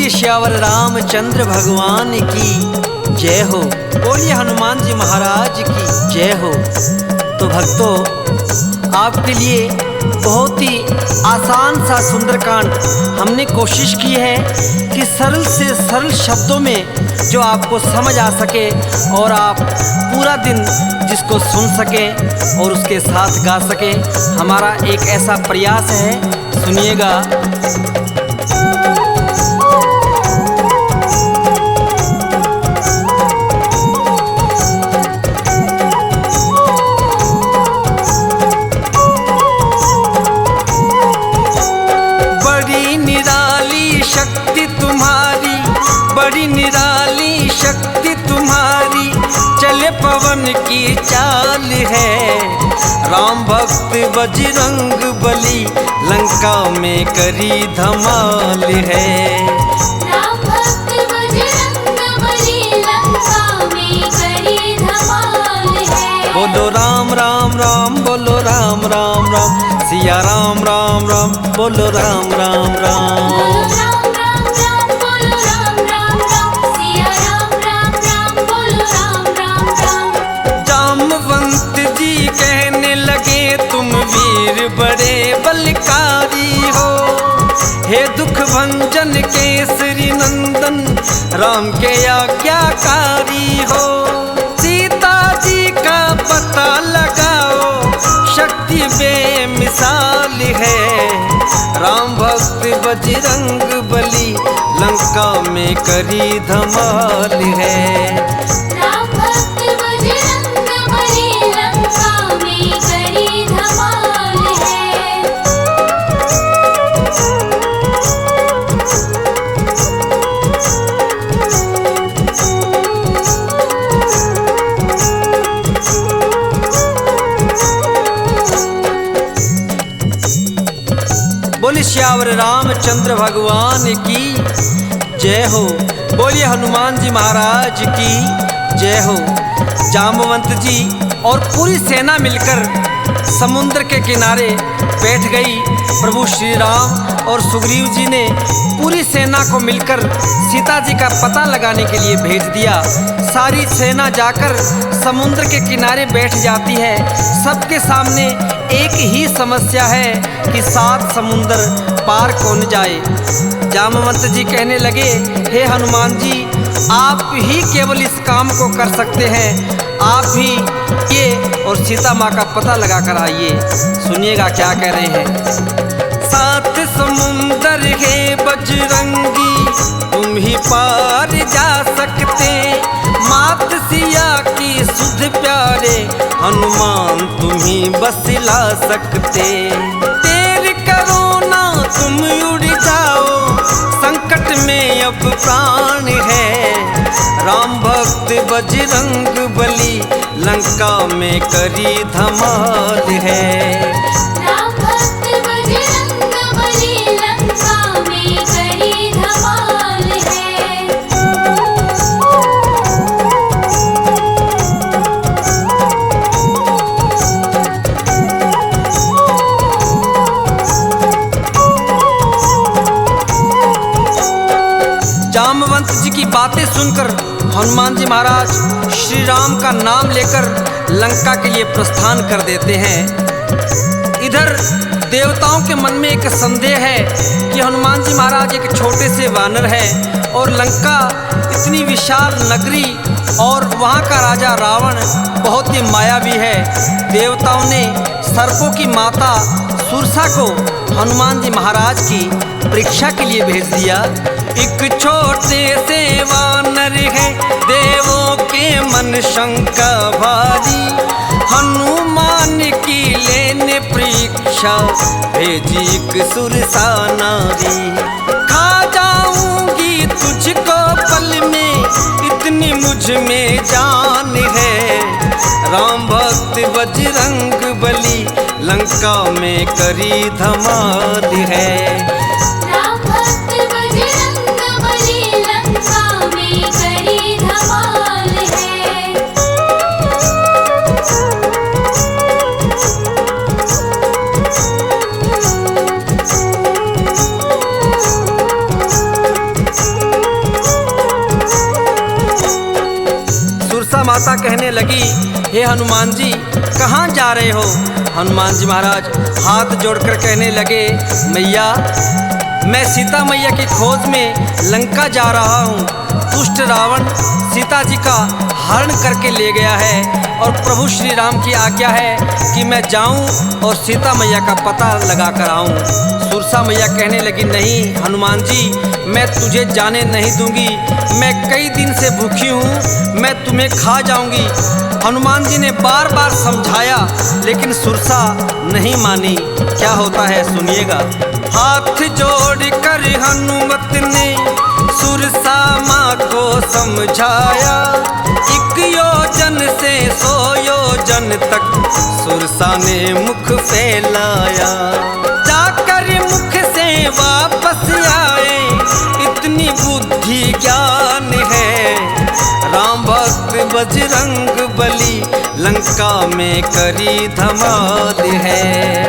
बोलिए श्यावर रामचंद्र भगवान की जय हो। बोलिए हनुमान जी महाराज की जय हो। तो भक्तों, आपके लिए बहुत ही आसान सा सुंदरकांड हमने कोशिश की है कि सरल से सरल शब्दों में जो आपको समझ आ सके और आप पूरा दिन जिसको सुन सकें और उसके साथ गा सकें। हमारा एक ऐसा प्रयास है, सुनिएगा। बड़ी निराली शक्ति तुम्हारी, चले पवन की चाल है। राम भक्त बजरंग बली, लंका में करी धमाल है। राम भक्त बजरंग बली, लंका में करी धमाल है। बोलो राम राम राम, बोलो राम राम राम, सिया राम राम राम, बोलो राम राम राम। तुम वीर बड़े बलकारी हो, हे दुख भंजन केसरी नंदन, राम के आज्ञाकारी हो। सीता जी का पता लगाओ, शक्ति बेमिसाल है। राम भक्त बजरंग बली, लंका में करी धमाल है। बोलिए श्यावर रामचंद्र भगवान की जय हो। बोलिए हनुमान जी महाराज की जय हो। जाम्बवंत जी और पूरी सेना मिलकर समुद्र के किनारे बैठ गई। प्रभु श्री राम और सुग्रीव जी ने पूरी सेना को मिलकर सीता जी का पता लगाने के लिए भेज दिया। सारी सेना जाकर समुद्र के किनारे बैठ जाती है। सबके सामने एक ही समस्या है कि 7 समुंदर पार कौन जाए। जाम्बवंत जी कहने लगे, हे हनुमान जी, आप ही केवल इस काम को कर सकते हैं। आप ही ये और सीता माँ का पता लगा कर आइए। सुनिएगा क्या कह रहे हैं। 7 समुंदर है बजरंगी, तुम ही पार जा सकते। मात सिया की सुध प्यारे, हनुमान तुम ही बस ला सकते। देर करो ना तुम उड़ जाओ, संकट में अब प्राण है। राम भक्त बजरंग बली, लंका में करी धमाल है। राम भक्त बजरंग बली, लंका में करी धमाल है। जाम्बवंत जी की बातें सुनकर हनुमान जी महाराज श्री राम का नाम लेकर लंका के लिए प्रस्थान कर देते हैं। इधर देवताओं के मन में एक संदेह है कि हनुमान जी महाराज एक छोटे से वानर हैं और लंका इतनी विशाल नगरी और वहाँ का राजा रावण बहुत ही मायावी है। देवताओं ने सर्पों की माता सुरसा को हनुमान जी महाराज की परीक्षा के लिए भेज दिया। एक छोटे से वानर है, देवों के मन शंका भारी। हनुमान की लेने परीक्षा, भेजी एक सुरसा नारी। खा जाऊंगी तुझको पल में, इतनी मुझ में जान है। राम भक्त बजरंग बली, लंका में करी धमाल है। माता कहने लगी, हे हनुमान जी कहाँ जा रहे हो? हनुमान जी महाराज हाथ जोड़कर कहने लगे, मैया मैं सीता मैया की खोज में लंका जा रहा हूँ। दुष्ट रावण सीता जी का हरण करके ले गया है और प्रभु श्री राम की आज्ञा है कि मैं जाऊं और सीता मैया का पता लगा कर आऊं। सुरसा मैया कहने लगी, नहीं हनुमान जी मैं तुझे जाने नहीं दूंगी, मैं कई दिन से भूखी हूँ, मैं तुम्हें खा जाऊंगी। हनुमान जी ने बार बार समझाया लेकिन सुरसा नहीं मानी। क्या होता है सुनिएगा। हाथ जोड़कर हनुमत ने सुरसा माँ को समझाया, 1 योजन से 100 योजन तक सुरसा ने मुख फैलाया। जाकर मुख से वापस आए, इतनी बुद्धि ज्ञान है, राम भक्त बजरंग बली लंका में करी धमाल है।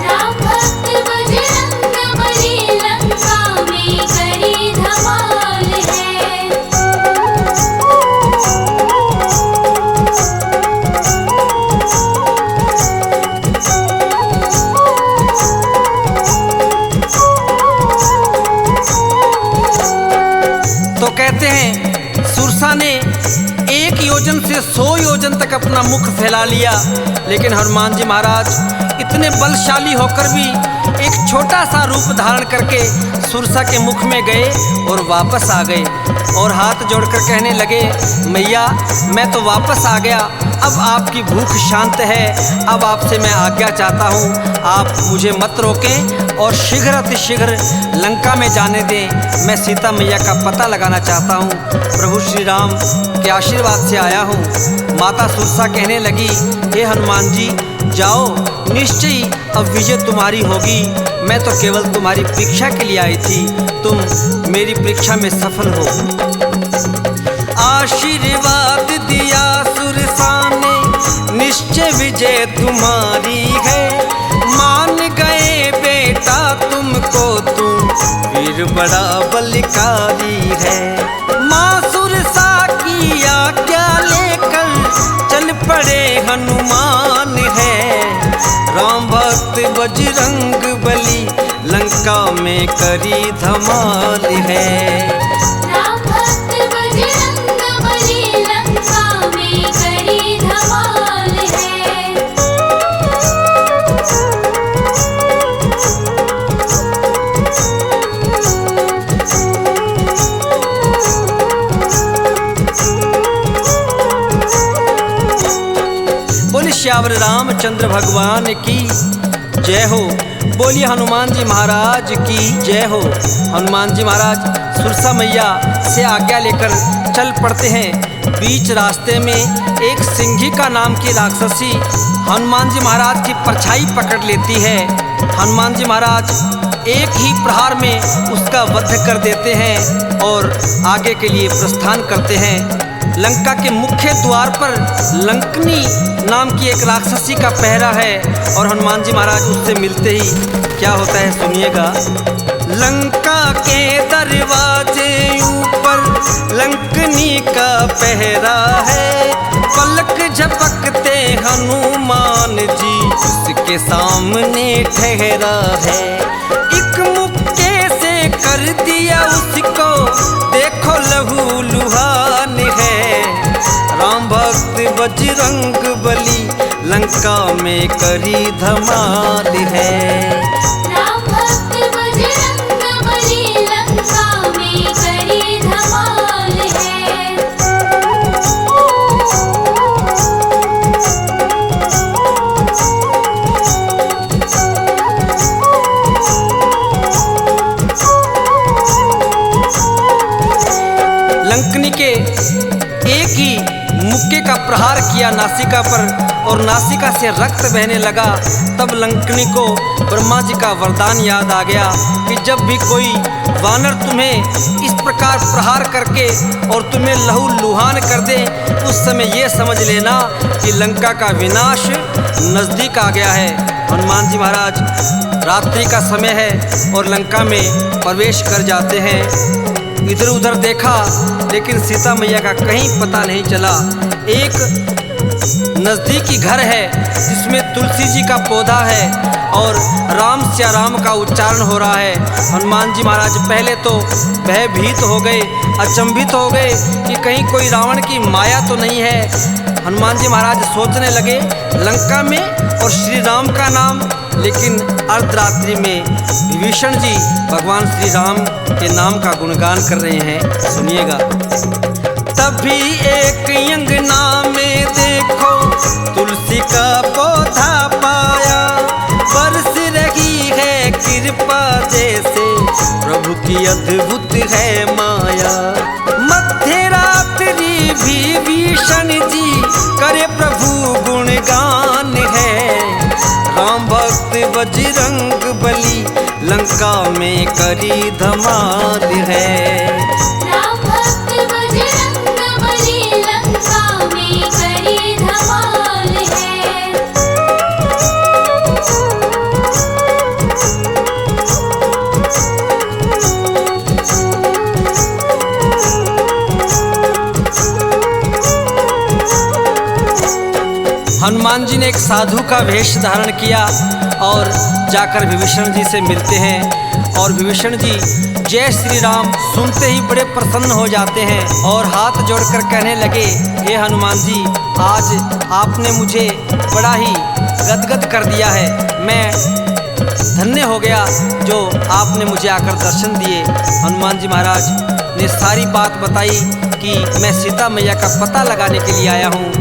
राम भक्त बजरंग बली लंका में करी धमाल है। तो कहते हैं सुरसा ने 1 योजन से 100 योजन तक अपना मुख फैला लिया, लेकिन हनुमान जी महाराज इतने बलशाली होकर भी एक छोटा सा रूप धारण करके सुरसा के मुख में गए और वापस आ गए और हाथ जोड़कर कहने लगे, मैया मैं तो वापस आ गया, अब आपकी भूख शांत है, अब आपसे मैं आज्ञा चाहता हूँ, आप मुझे मत रोकें और शीघ्र अतिशीघ्र लंका में जाने दें। मैं सीता मैया का पता लगाना चाहता हूँ, प्रभु श्री राम के आशीर्वाद से आया हूँ। माता सुरसा कहने लगी, हे हनुमान जी जाओ, निश्चय अब विजय तुम्हारी होगी, मैं तो केवल तुम्हारी परीक्षा के लिए आई थी, तुम मेरी परीक्षा में सफल हो। आशीर्वाद दिया सुरसा ने, निश्चय विजय तुम्हारी है, मान गए बेटा तुमको, तुम वीर बड़ा बलकारी है। माँ सुरसा की आज्ञा लेकर चल पड़े हनुमान है, राम भक्त बजरंग बली लंका में करी धमाल है। राम भक्त बजरंग बली लंका में करी धमाल है। बोलिए श्यावर रामचंद्र भगवान की जय हो। बोलिए हनुमान जी महाराज की जय हो। हनुमान जी महाराज सुरसा मैया से आज्ञा लेकर चल पड़ते हैं। बीच रास्ते में एक सिंहिका नाम की राक्षसी हनुमान जी महाराज की परछाई पकड़ लेती है। हनुमान जी महाराज एक ही प्रहार में उसका वध कर देते हैं और आगे के लिए प्रस्थान करते हैं। लंका के मुख्य द्वार पर लंकनी नाम की एक राक्षसी का पहरा है और हनुमान जी महाराज उससे मिलते ही क्या होता है सुनिएगा। लंका के दरवाजे ऊपर लंकनी का पहरा है, पलक झपकते हनुमान जी उसके सामने ठहरा है। एक मुक्के से कर दिया उसको देखो लहू लुहान है, राम भक्त बजरंग बली लंका में करी धमाल है। राम भक्त बजरंग बली लंका में करी धमाल है। लंकनी के एक ही मुक्के का प्रहार किया नासिका पर और नासिका से रक्त बहने लगा। तब लंकनी को ब्रह्मा जी का वरदान याद आ गया कि जब भी कोई वानर तुम्हें इस प्रकार प्रहार करके और तुम्हें लहू लुहान कर दे, उस समय ये समझ लेना कि लंका का विनाश नज़दीक आ गया है। हनुमान जी महाराज रात्रि का समय है और लंका में प्रवेश कर जाते हैं। इधर उधर देखा लेकिन सीता मैया का कहीं पता नहीं चला। एक नज़दीकी घर है जिसमें तुलसी जी का पौधा है और राम सिया राम का उच्चारण हो रहा है। हनुमान जी महाराज पहले तो भयभीत हो गए, अचंभित हो गए कि कहीं कोई रावण की माया तो नहीं है। हनुमान जी महाराज सोचने लगे लंका में और श्री राम का नाम, लेकिन अर्धरात्रि में विभीषण जी भगवान श्री राम के नाम का गुणगान कर रहे हैं। सुनिएगा। तभी एक अंगना में देखो तुलसी का पौधा पाया, बरस रही है कृपा जैसे प्रभु की अद्भुत है माया। मध्य रात्रि भी विभीषण जी करे प्रभु गुणगान है, राम भक्त बजरंग बली लंका में करी धमाल है। राम भक्त बजरंग बली लंका में करी धमाल है। हनुमान जी ने एक साधु का वेश धारण किया और जाकर विभीषण जी से मिलते हैं और विभीषण जी जय श्री राम सुनते ही बड़े प्रसन्न हो जाते हैं और हाथ जोड़कर कहने लगे, हे हनुमान जी, आज आपने मुझे बड़ा ही गदगद कर दिया है। मैं धन्य हो गया जो आपने मुझे आकर दर्शन दिए। हनुमान जी महाराज ने सारी बात बताई कि मैं सीता मैया का पता लगाने के लिए आया हूँ।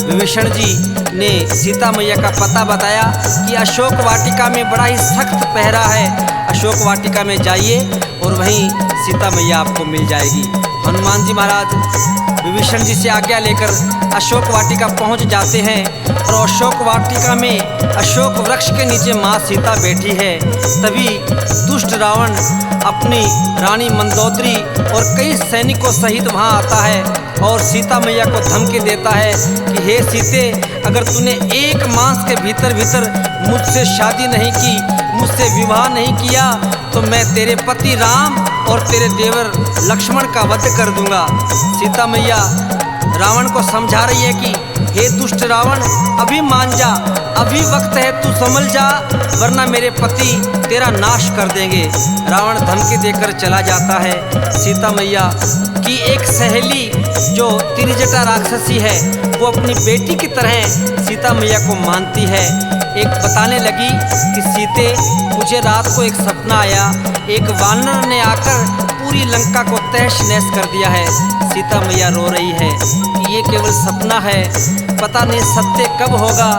विभीषण जी ने सीता मैया का पता बताया कि अशोक वाटिका में बड़ा ही सख्त पहरा है, अशोक वाटिका में जाइए और वहीं सीता मैया आपको मिल जाएगी। हनुमान जी महाराज विभीषण जी से आज्ञा लेकर अशोक वाटिका पहुंच जाते हैं और अशोक वाटिका में अशोक वृक्ष के नीचे माँ सीता बैठी है। तभी दुष्ट रावण अपनी रानी मंदोदरी और कई सैनिकों सहित वहां आता है और सीता मैया को धमकी देता है कि हे सीते, अगर तूने एक मास के भीतर मुझसे शादी नहीं की, मुझसे विवाह नहीं किया, तो मैं तेरे पति राम और तेरे देवर लक्ष्मण का वध कर दूंगा। सीता मैया रावण को समझा रही है कि हे दुष्ट रावण, अभी मान जा, अभी वक्त है, तू संभल जा, वरना मेरे पति तेरा नाश कर देंगे। रावण धमकी देकर चला जाता है। सीता मैया की एक सहेली जो त्रिजटा राक्षसी है वो अपनी बेटी की तरह सीता मैया को मानती है। एक बताने लगी कि सीते, मुझे रात को एक सपना आया, एक वानर ने आकर पूरी लंका को तहस नहस कर दिया है। सीता मैया रो रही है कि ये केवल सपना है, पता नहीं सत्य कब होगा।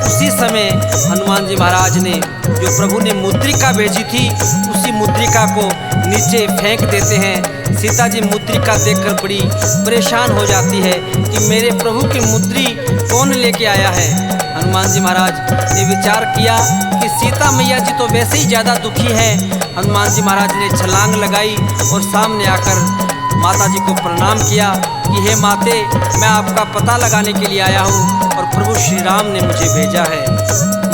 उसी समय हनुमान जी महाराज ने जो प्रभु ने मुद्रिका भेजी थी उसी मुद्रिका को नीचे फेंक देते हैं। सीता जी मुद्रिका देखकर बड़ी परेशान हो जाती है कि मेरे प्रभु की मुद्री कौन लेके आया है। हनुमान जी महाराज ने विचार किया कि सीता मैया जी तो वैसे ही ज़्यादा दुखी है। हनुमान जी महाराज ने छलांग लगाई और सामने आकर माता जी को प्रणाम किया कि हे माते, मैं आपका पता लगाने के लिए आया हूँ और प्रभु श्री राम ने मुझे भेजा है।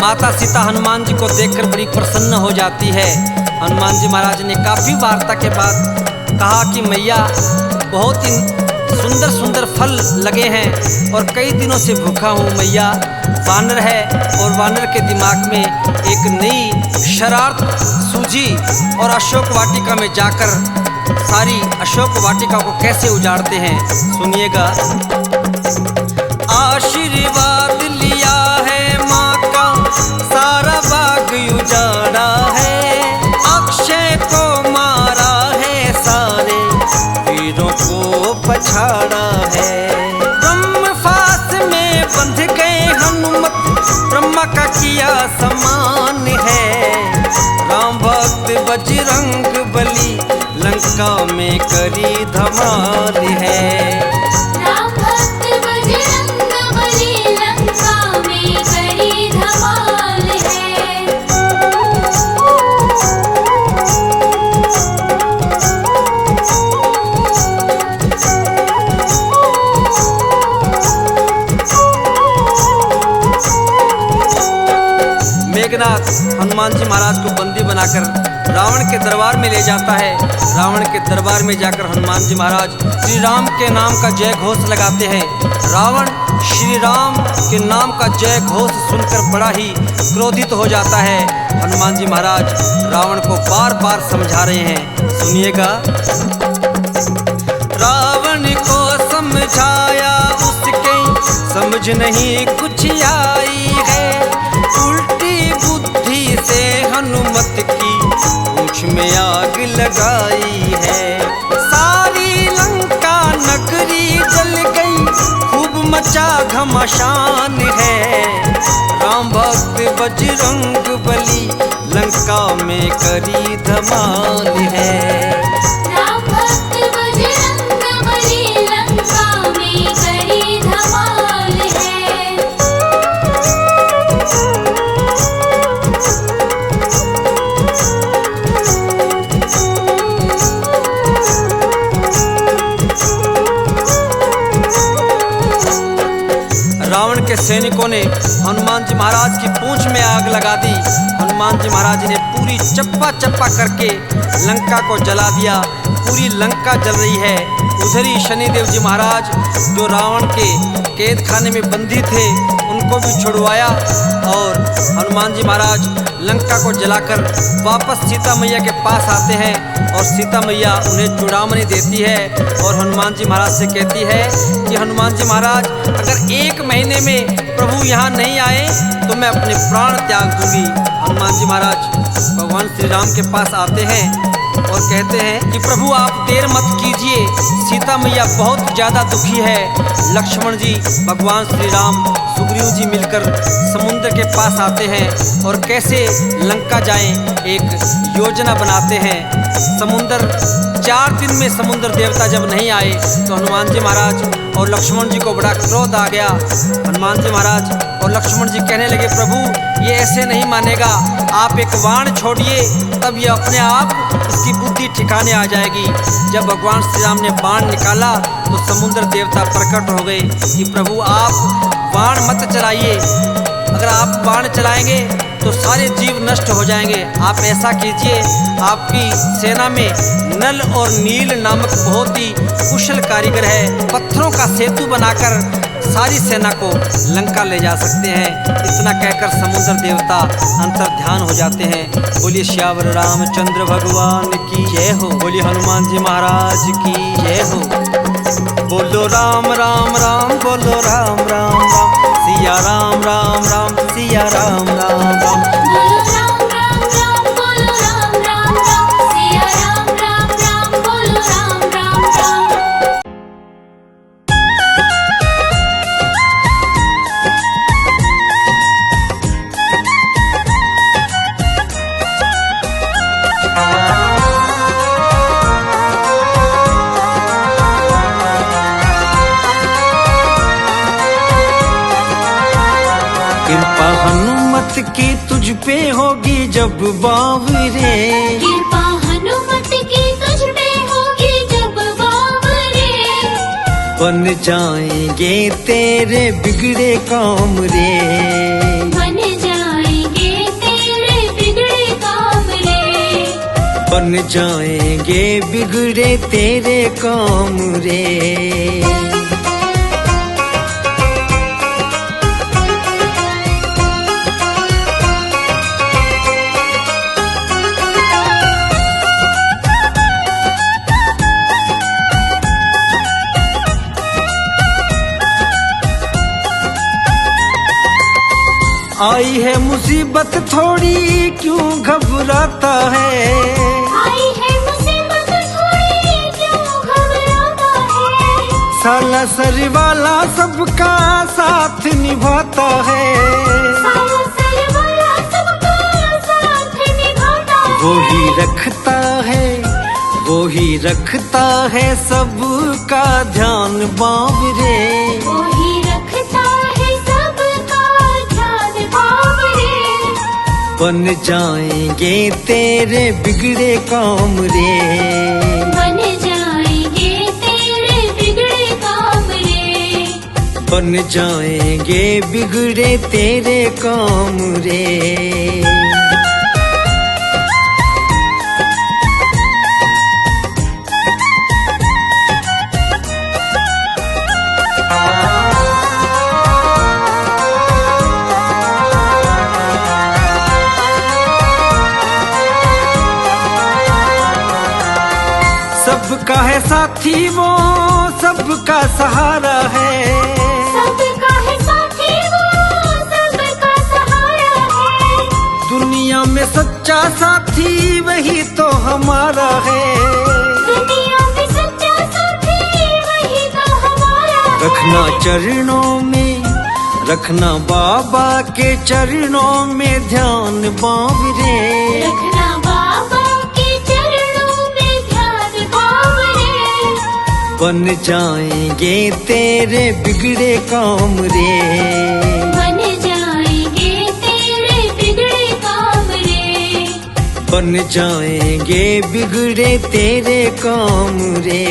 माता सीता हनुमान जी को देखकर बड़ी प्रसन्न हो जाती है। हनुमान जी महाराज ने काफ़ी वार्ता के बाद कहा कि मैया, बहुत ही सुंदर सुंदर फल लगे हैं और कई दिनों से भूखा हूँ मैया। वानर है और वानर के दिमाग में एक नई शरारत सूझी और अशोक वाटिका में जाकर सारी अशोक वाटिका को कैसे उजाड़ते हैं, सुनिएगा। आशीर्वाद लिया है माँ का, सारा बाग उजाड़ा है, अक्षय को मारा है, सारे वीरों को पछाड़ा है। ब्रह्मफास में बंध गए हनुमत, ब्रह्मा का किया समान है, राम भक्त बजरंग बली लंका में करी धमाल है। राम भक्त बजरंग बली लंका में करी धमाल है। मेघनाथ हनुमान जी महाराज को बंदी बनाकर रावण के दरबार में ले जाता है। रावण के दरबार में जाकर हनुमान जी महाराज श्री राम के नाम का जय घोष लगाते हैं। रावण श्री राम के नाम का जय घोष सुनकर बड़ा ही क्रोधित हो जाता है। हनुमान जी महाराज रावण को बार बार समझा रहे हैं, सुनिएगा। रावण को समझाया उसके समझ नहीं कुछ आई है, उल्टी बुद्धि से हनुमत की पूंछ में आग लगाई है। सारी लंका नगरी जल गई, खूब मचा घमासान है। राम भक्त बजरंग बली लंका में करी धमाल है। राम भक्त बजरंग बली लंका में करी धमाल है। रावण के सैनिकों ने हनुमान जी महाराज की पूंछ में आग लगा दी। हनुमान जी महाराज ने पूरी चप्पा चप्पा करके लंका को जला दिया। पूरी लंका जल रही है। उधर ही शनिदेव जी महाराज जो रावण के कैद खाने में बंदी थे उनको भी छुड़वाया और हनुमान जी महाराज लंका को जलाकर वापस सीता मैया के पास आते हैं और सीता मैया उन्हें चूड़ामणि देती है और हनुमान जी महाराज से कहती है कि हनुमान जी महाराज अगर 1 महीने में प्रभु यहाँ नहीं आए तो मैं अपने प्राण त्याग दूंगी। हनुमान जी महाराज भगवान श्री राम के पास आते हैं और कहते हैं कि प्रभु आप देर मत कीजिए, सीता मैया बहुत ज़्यादा दुखी है। लक्ष्मण जी, भगवान श्री राम, सुग्रीव जी मिलकर समुद्र के पास आते हैं और कैसे लंका जाएं एक योजना बनाते हैं। समुद्र 4 दिन में समुद्र देवता जब नहीं आए तो हनुमान जी महाराज और लक्ष्मण जी को बड़ा क्रोध आ गया। हनुमान जी महाराज और लक्ष्मण जी कहने लगे प्रभु ये ऐसे नहीं मानेगा, आप एक बाण छोड़िए तब ये अपने आप इसकी बुद्धि ठिकाने आ जाएगी। जब भगवान श्री राम ने बाण निकाला तो समुद्र देवता प्रकट हो गए कि प्रभु आप बाण मत चलाइए, अगर आप बाण चलाएंगे तो सारे जीव नष्ट हो जाएंगे। आप ऐसा कीजिए, आपकी सेना में नल और नील नामक बहुत ही कुशल कारीगर है, पत्थरों का सेतु बनाकर सारी सेना को लंका ले जा सकते हैं। इतना कहकर समुद्र देवता अंतर ध्यान हो जाते हैं। बोलिए श्यावर रामचंद्र भगवान की जय हो। बोलिए हनुमान जी महाराज की जय हो। बोलो राम राम राम, बोलो राम राम राम, सिया राम राम राम, सिया राम राम राम। बोलो राम राम राम, बोलो राम राम राम, सिया राम राम राम, बोलो राम राम राम। कृपा हनुमत की तुझ पे होगी जब बावरे, कृपा हनुमत की तुझ पे होगी जब बावरे, बन जाएंगे तेरे बिगड़े काम रे, बन जाएंगे तेरे बिगड़े काम रे, बन जाएंगे बिगड़े तेरे काम रे। आई है मुसीबत थोड़ी क्यों घबराता है, आई है मुसीबत थोड़ी क्यों घबराता है, साला सर वाला सबका साथ निभाता है, साला सर वाला सबका साथ निभाता है, वो ही रखता है सबका ध्यान बावरे, वो ही रखता है सबका ध्यान बावरे, बन जाएंगे तेरे बिगड़े काम रे, बन जाएंगे तेरे बिगड़े काम रे, बन जाएंगे बिगड़े तेरे काम रे। सबका है साथी वो, सबका सहारा है। सबका है साथी वो, सबका सहारा है। दुनिया में सच्चा साथी वही तो हमारा है। दुनिया में सच्चा साथी वही तो हमारा है। रखना चरणों में, रखना बाबा के चरणों में ध्यान बाबरे। रखना बाबा के चरणों में ध्यान बाबरे। बन जाएंगे तेरे बिगड़े काम रे। बन जाएंगे तेरे बिगड़े काम रे। बन जाएंगे बिगड़े तेरे काम रे।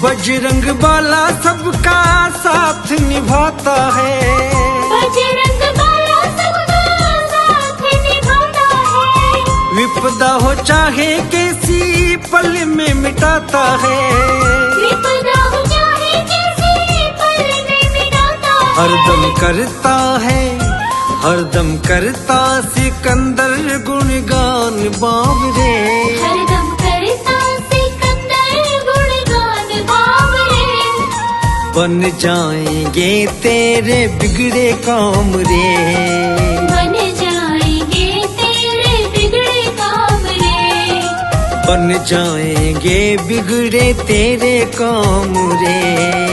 बजरंग बाला सबका साथ निभाता है। बजरंग बाला सबका साथ निभाता है। विपदा हो चाहे कैसी पल में मिटाता है। विपदा हो चाहे कैसी पल में मिटाता है। हरदम करता है, हरदम करता सिकंदर गुणगान बाबरे। हरदम करता सिकंदर गुणगान बाबरे। बन जाएंगे तेरे बिगड़े काम रे। बन जाएंगे तेरे बिगड़े काम रे। बन जाएंगे बिगड़े तेरे काम रे।